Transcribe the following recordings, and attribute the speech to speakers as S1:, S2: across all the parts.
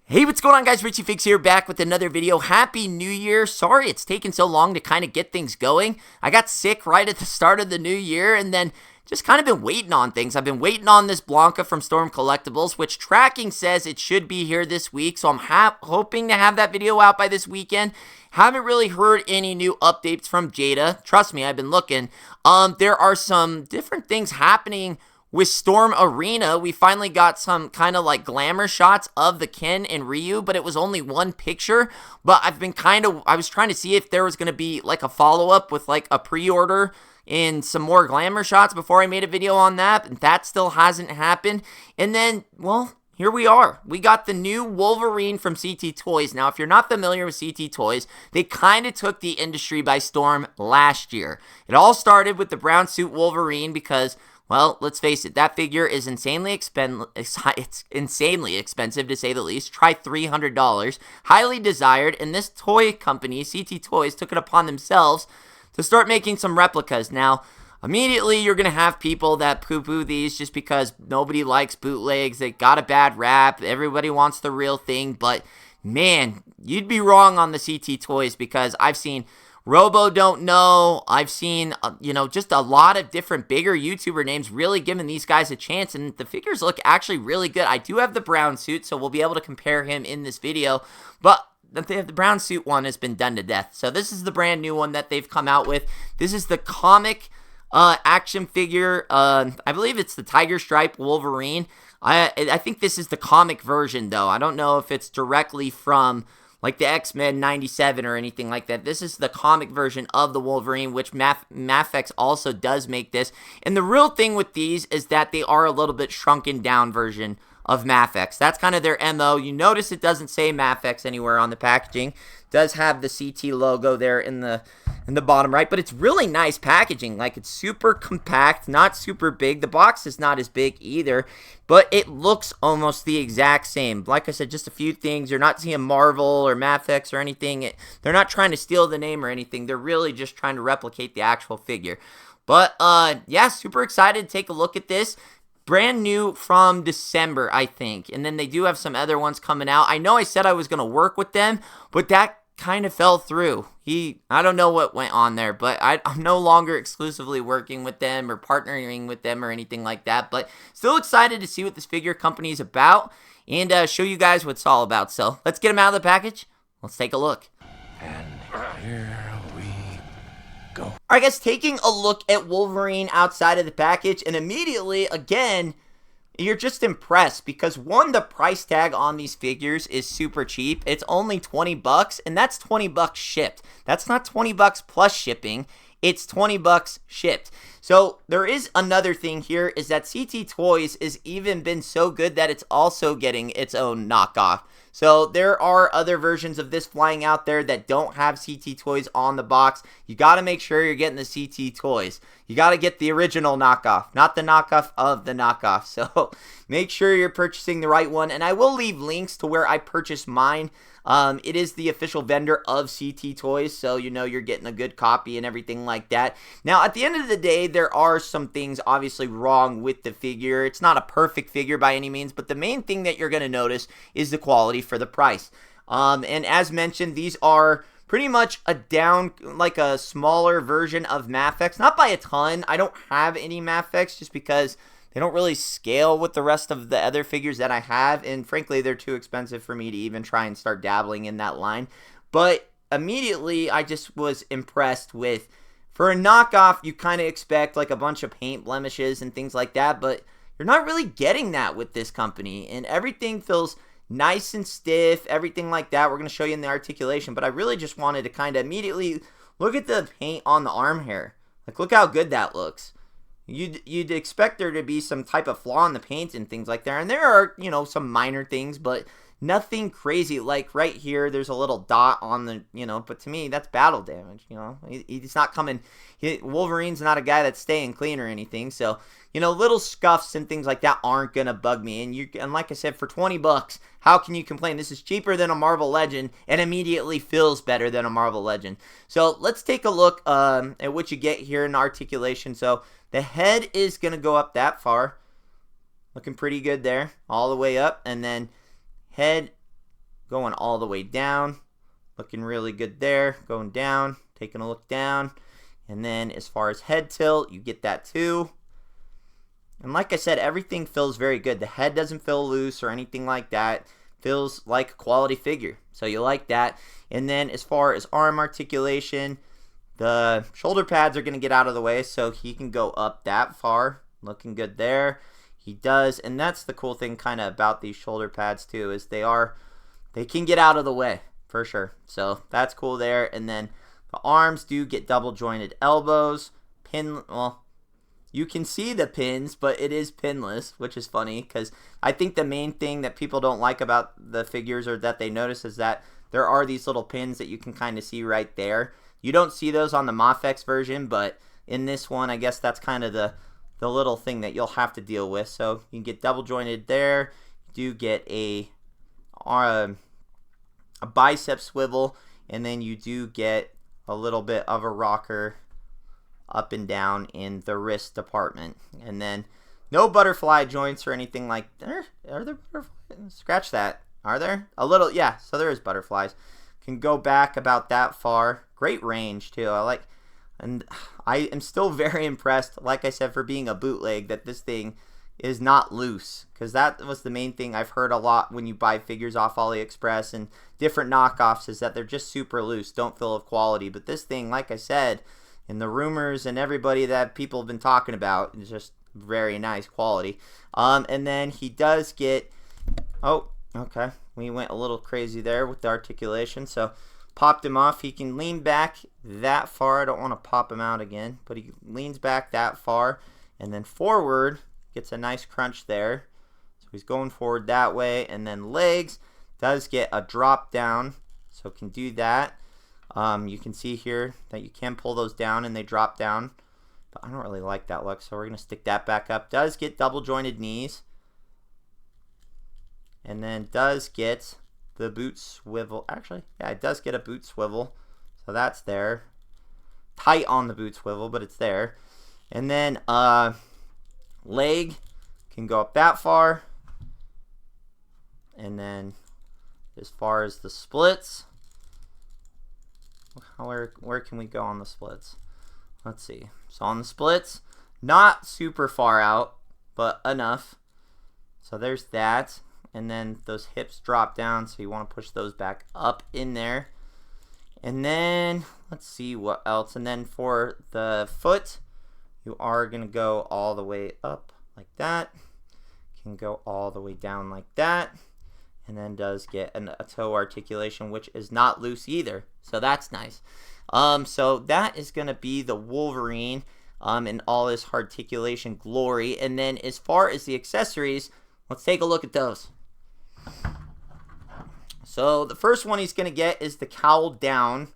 S1: Hey, what's going on, guys? Richie Fix here, back with another video. Happy New Year. Sorry it's taken so long to kind of get things going. I got sick right at the start of the new year and then just kind of been waiting on things. I've been waiting on this Blanca from Storm Collectibles, which tracking says it should be here this week. So I'm hoping to have that video out by this weekend. Haven't really heard any new updates from Jada. Trust me, I've been looking. There are some different things happening with Storm Arena. We finally got some kind of like glamour shots of the Ken and Ryu, but it was only one picture. But I was trying to see if there was going to be like a follow-up with like a pre-order and some more glamour shots before I made a video on that, and that still hasn't happened. And then, well, here we are. We got the new Wolverine from CT Toys. Now, if you're not familiar with CT Toys, they kind of took the industry by storm last year. It all started with the brown suit Wolverine because, well, let's face it, that figure is insanely expensive to say the least. Try $300. Highly desired, and this toy company, CT Toys, took it upon themselves to start making some replicas. Now, immediately you're going to have people that poo-poo these just because nobody likes bootlegs. They got a bad rap. Everybody wants the real thing, but man, you'd be wrong on the CT Toys because I've seen Robo Don't Know. I've seen, just a lot of different bigger YouTuber names really giving these guys a chance, and the figures look actually really good. I do have the brown suit, so we'll be able to compare him in this video, but the brown suit one has been done to death. So this is the brand new one that they've come out with. This is the comic action figure. I believe it's the Tiger Stripe Wolverine. I think this is the comic version, though. I don't know if it's directly from like the XMEN 97 or anything like that. This is the comic version of the Wolverine, which Mafex also does make this. And the real thing with these is that they are a little bit shrunken down version of Mafex. That's kind of their MO. You notice it doesn't say Mafex anywhere on the packaging. It does have the CT logo there in the bottom right, but it's really nice packaging. Like, it's super compact, not super big. The box is not as big either, but it looks almost the exact same. Like I said, just a few things. You're not seeing Marvel or Mafex or anything. They're not trying to steal the name or anything. They're really just trying to replicate the actual figure. But yeah, super excited to take a look at this. Brand new from December, I think. And then they do have some other ones coming out. I know I said I was going to work with them, but that kind of fell through. I don't know what went on there, but I'm no longer exclusively working with them or partnering with them or anything like that. But still excited to see what this figure company is about and show you guys what it's all about. So let's get them out of the package. Let's take a look.
S2: And here we go.
S1: All right, guys, taking a look at Wolverine outside of the package, and immediately, again, you're just impressed because, one, the price tag on these figures is super cheap. It's only 20 bucks, and that's 20 bucks shipped. That's not 20 bucks plus shipping. It's 20 bucks shipped. So there is another thing here is that CT Toys has even been so good that it's also getting its own knockoff. So there are other versions of this flying out there that don't have CT Toys on the box. You got to make sure you're getting the CT Toys. You got to get the original knockoff, not the knockoff of the knockoff. So make sure you're purchasing the right one. And I will leave links to where I purchased mine. It is the official vendor of CT Toys, so you know you're getting a good copy and everything like that. Now, at the end of the day, there are some things obviously wrong with the figure. It's not a perfect figure by any means, but the main thing that you're going to notice is the quality for the price. And as mentioned, these are pretty much like a smaller version of Mafex. Not by a ton. I don't have any Mafex just because they don't really scale with the rest of the other figures that I have, and frankly, they're too expensive for me to even try and start dabbling in that line. But immediately, I just was impressed with, for a knockoff, you kind of expect like a bunch of paint blemishes and things like that, but you're not really getting that with this company, and everything feels nice and stiff, everything like that. We're going to show you in the articulation, but I really just wanted to kind of immediately look at the paint on the arm hair. Like, look how good that looks. You'd expect there to be some type of flaw in the paint and things like that, and there are, some minor things, but nothing crazy. Like right here, there's a little dot on the, but to me, that's battle damage, He's not coming, Wolverine's not a guy that's staying clean or anything, so, little scuffs and things like that aren't gonna bug me, and like I said, for 20 bucks, how can you complain? This is cheaper than a Marvel Legend, and immediately feels better than a Marvel Legend. So, let's take a look at what you get here in articulation. So, the head is gonna go up that far, looking pretty good there, all the way up, and then head going all the way down. Looking really good there. Going down, taking a look down. And then as far as head tilt, you get that too. And like I said, everything feels very good. The head doesn't feel loose or anything like that. Feels like a quality figure. So you like that. And then as far as arm articulation, the shoulder pads are going to get out of the way so he can go up that far. Looking good there. He does. And that's the cool thing kind of about these shoulder pads too, is they can get out of the way for sure. So that's cool there. And then the arms do get double jointed elbows. Well, you can see the pins, but it is pinless, which is funny because I think the main thing that people don't like about the figures or that they notice is that there are these little pins that you can kind of see right there. You don't see those on the Mafex version, but in this one, I guess that's kind of the little thing that you'll have to deal with. So you can get double jointed there. You do get a bicep swivel, and then you do get a little bit of a rocker up and down in the wrist department. And then no butterfly joints or anything like that. Are there butterflies? Scratch that. Are there? A little, yeah, so there is butterflies. Can go back about that far. Great range too. And I am still very impressed, like I said, for being a bootleg, that this thing is not loose, because that was the main thing I've heard a lot when you buy figures off AliExpress and different knockoffs, is that they're just super loose, don't feel of quality. But this thing, like I said, and the rumors and everybody that people have been talking about, is just very nice quality. And then he does get, oh, okay, we went a little crazy there with the articulation, so popped him off. He can lean back that far. I don't want to pop him out again, but he leans back that far, and then forward, gets a nice crunch there. So he's going forward that way, and then legs does get a drop down, so can do that. You can see here that you can pull those down and they drop down, but I don't really like that look, so we're going to stick that back up. Does get double jointed knees, and then does get the boot swivel. Actually, yeah, it does get a boot swivel, so that's there. Tight on the boot swivel, but it's there. And then leg can go up that far, and then as far as the splits, where can we go on the splits? Let's see. So on the splits, not super far out, but enough. So there's that. And then those hips drop down, so you want to push those back up in there. And then let's see what else. And then for the foot, you are going to go all the way up like that. Can go all the way down like that. And then does get a toe articulation, which is not loose either. So that's nice. So that is going to be the Wolverine in all his articulation glory. And then as far as the accessories, let's take a look at those. So the first one he's going to get is the cowl down.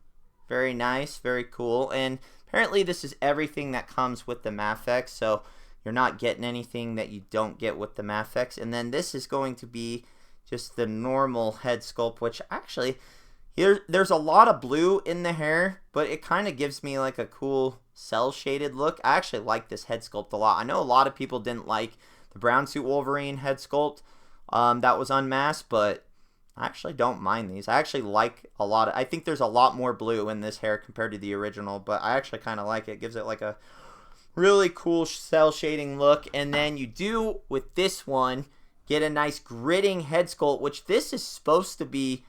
S1: Very nice, very cool. And apparently this is everything that comes with the Mafex, so you're not getting anything that you don't get with the Mafex. And then this is going to be just the normal head sculpt, which actually, there's a lot of blue in the hair, but it kind of gives me like a cool cell shaded look. I actually like this head sculpt a lot. I know a lot of people didn't like the brown suit Wolverine head sculpt that was unmasked, but I actually don't mind these. I actually like a lot. I think there's a lot more blue in this hair compared to the original, but I actually kind of like it. It gives it like a really cool cell shading look. And then you do, with this one, get a nice gritting head sculpt, which this is supposed to be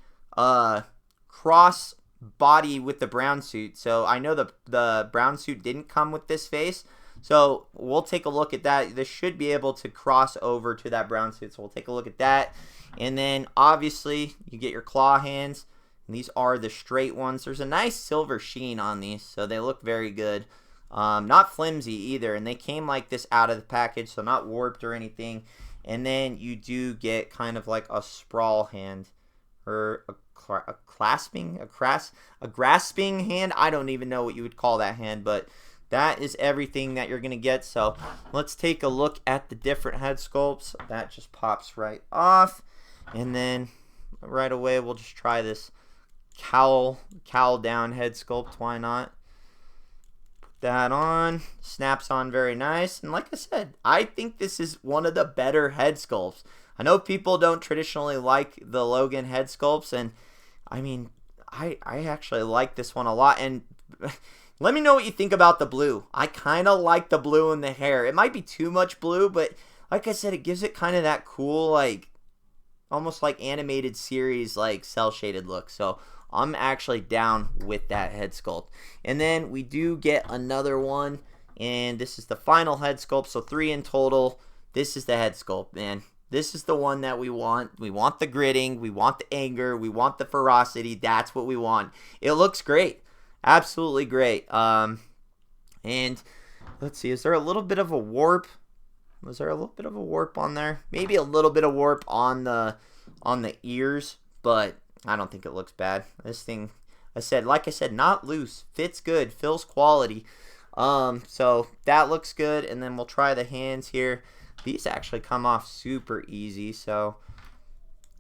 S1: cross body with the brown suit. So I know the brown suit didn't come with this face, so we'll take a look at that. This should be able to cross over to that brown suit, so we'll take a look at that. And then obviously you get your claw hands, and these are the straight ones. There's a nice silver sheen on these, so they look very good. Not flimsy either, and they came like this out of the package, so not warped or anything. And then you do get kind of like a sprawl hand, or a grasping hand. I don't even know what you would call that hand, but that is everything that you're going to get. So let's take a look at the different head sculpts. That just pops right off. And then right away we'll just try this cowl down head sculpt. Why not? Put that on. Snaps on very nice. And like I said, I think this is one of the better head sculpts. I know people don't traditionally like the Logan head sculpts, and I mean, I actually like this one a lot. And let me know what you think about the blue. I kind of like the blue in the hair. It might be too much blue, but like I said, it gives it kind of that cool, like, almost like animated series, like cell shaded look. So I'm actually down with that head sculpt. And then we do get another one, and this is the final head sculpt. So 3 in total. This is the head sculpt, man. This is the one that we want. We want the gritting. We want the anger. We want the ferocity. That's what we want. It looks great. Absolutely great. And let's see. Is there a little bit of a warp? Was there a little bit of a warp on there? Maybe a little bit of warp on the ears, but I don't think it looks bad. This thing, like I said, not loose. Fits good. Feels quality. So that looks good. And then we'll try the hands here. These actually come off super easy. So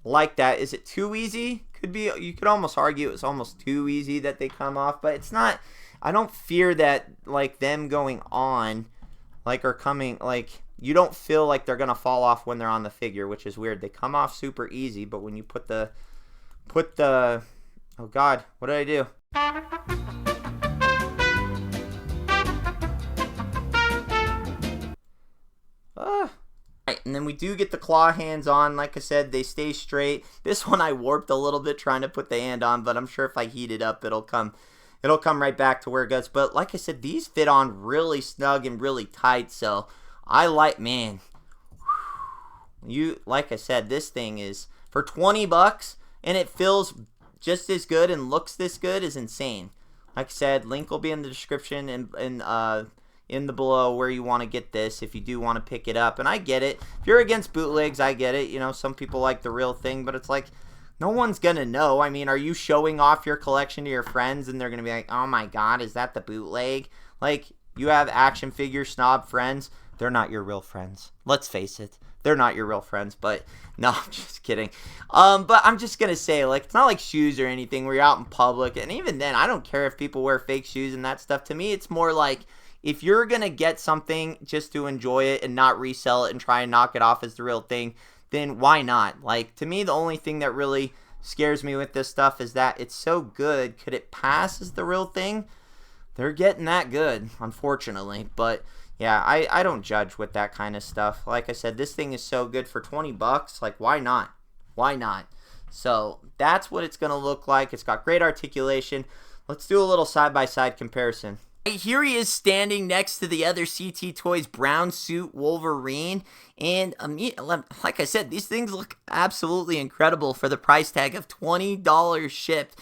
S1: like that. Is it too easy? Could be. You could almost argue it's almost too easy that they come off, but it's not. I don't fear that, like, them going on, like, or coming, like, you don't feel like they're gonna fall off when they're on the figure, which is weird. They come off super easy, but when you put the oh god, what did I do? Right, and then we do get the claw hands on. Like I said, they stay straight. This one I warped a little bit trying to put the hand on, but I'm sure if I heat it up, it'll come right back to where it goes. But like I said, these fit on really snug and really tight, so I like, man, like I said, this thing is for 20 bucks and it feels just as good and looks this good is insane. Like I said, link will be in the description and in the below where you want to get this if you do want to pick it up. And I get it. If you're against bootlegs, I get it. You know, some people like the real thing, but it's like, no one's going to know. I mean, are you showing off your collection to your friends and they're going to be like, oh my god, is that the bootleg? Like, you have action figure snob friends. They're not your real friends. Let's face it. They're not your real friends. But no, I'm just kidding. But I'm just going to say, like, it's not like shoes or anything where you're out in public. And even then, I don't care if people wear fake shoes and that stuff. To me, it's more like, if you're going to get something just to enjoy it and not resell it and try and knock it off as the real thing, then why not? Like, to me, the only thing that really scares me with this stuff is that it's so good. Could it pass as the real thing? They're getting that good, unfortunately. But yeah, I don't judge with that kind of stuff. Like I said, this thing is so good for 20 bucks. Like, why not? Why not? So that's what it's going to look like. It's got great articulation. Let's do a little side-by-side comparison. Here he is standing next to the other CT Toys brown suit Wolverine. And like I said, these things look absolutely incredible for the price tag of $20 shipped.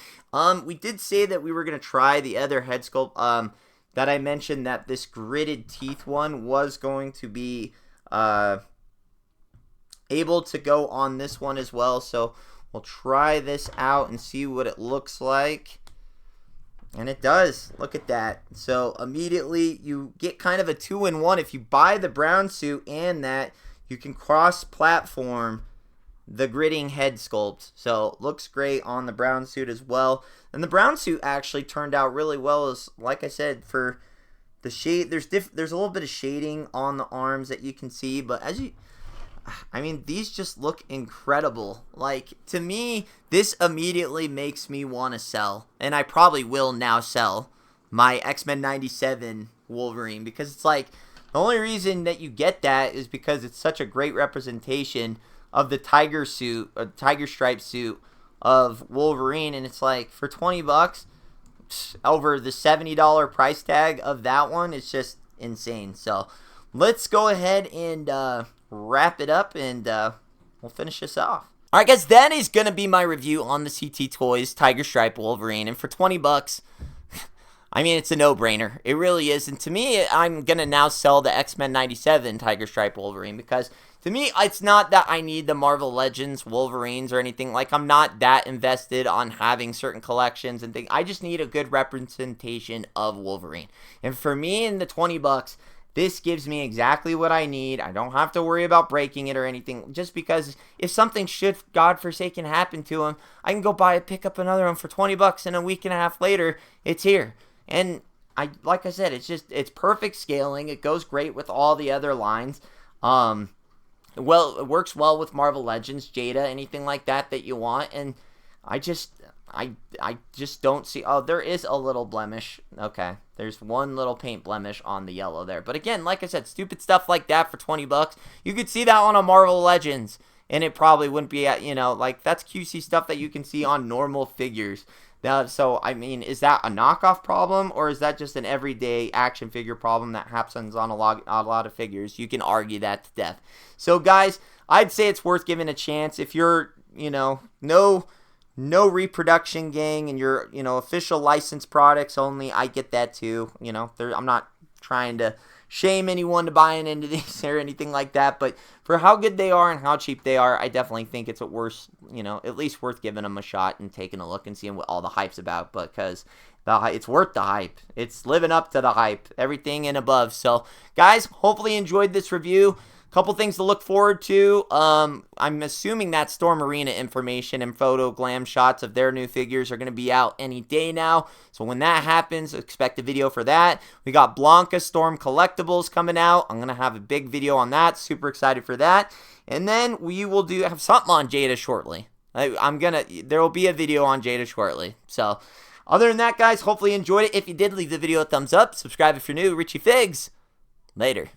S1: We did say that we were going to try the other head sculpt. That I mentioned that this gritted teeth one was going to be able to go on this one as well. So we'll try this out and see what it looks like. And it does. Look at that. So immediately you get kind of a 2-in-1. If you buy the brown suit and that, you can cross-platform the gritting head sculpt. So looks great on the brown suit as well. And the brown suit actually turned out really well. As like I said, for the shade, there's a little bit of shading on the arms that you can see, but I mean, these just look incredible. Like, to me, this immediately makes me want to sell, and I probably will now sell my XMEN 97 Wolverine, because it's like, the only reason that you get that is because it's such a great representation of the tiger suit, or tiger stripe suit of Wolverine, and it's like, for 20 bucks, over the $70 price tag of that one, it's just insane. So, let's go ahead and wrap it up, and we'll finish this off. Alright guys, that is going to be my review on the CT Toys Tiger Stripe Wolverine, and for 20 bucks, I mean, it's a no-brainer. It really is, and to me, I'm going to now sell the XMEN 97 Tiger Stripe Wolverine, because to me, it's not that I need the Marvel Legends Wolverines or anything. Like, I'm not that invested on having certain collections and things. I just need a good representation of Wolverine, and for me, in the 20 bucks, this gives me exactly what I need. I don't have to worry about breaking it or anything. Just because if something should, God forsaken, happen to him, I can go pick up another one for 20 bucks, and a week and a half later, it's here. And like I said, it's perfect scaling. It goes great with all the other lines. Well, it works well with Marvel Legends, Jada, anything like that you want, and I just don't see. Oh, there is a little blemish. Okay, there's one little paint blemish on the yellow there. But again, like I said, stupid stuff like that for $20. You could see that on a Marvel Legends, and it probably wouldn't be at, like, that's QC stuff that you can see on normal figures. Now, so, I mean, is that a knockoff problem, or is that just an everyday action figure problem that happens on a lot of figures? You can argue that to death. So, guys, I'd say it's worth giving a chance. If you're, no reproduction gang and you're, official licensed products only, I get that too. I'm not trying to shame anyone to buying into these or anything like that, but for how good they are and how cheap they are, I definitely think it's at least worth giving them a shot and taking a look and seeing what all the hype's about, because it's worth the hype. It's living up to the hype, everything and above. So, guys, hopefully you enjoyed this review. Couple things to look forward to. I'm assuming that Storm Arena information and photo glam shots of their new figures are going to be out any day now. So when that happens, expect a video for that. We got Blanca Storm collectibles coming out. I'm going to have a big video on that. Super excited for that. And then we will have something on Jada shortly. There will be a video on Jada shortly. So other than that, guys, hopefully you enjoyed it. If you did, leave the video a thumbs up. Subscribe if you're new. Richie Figs. Later.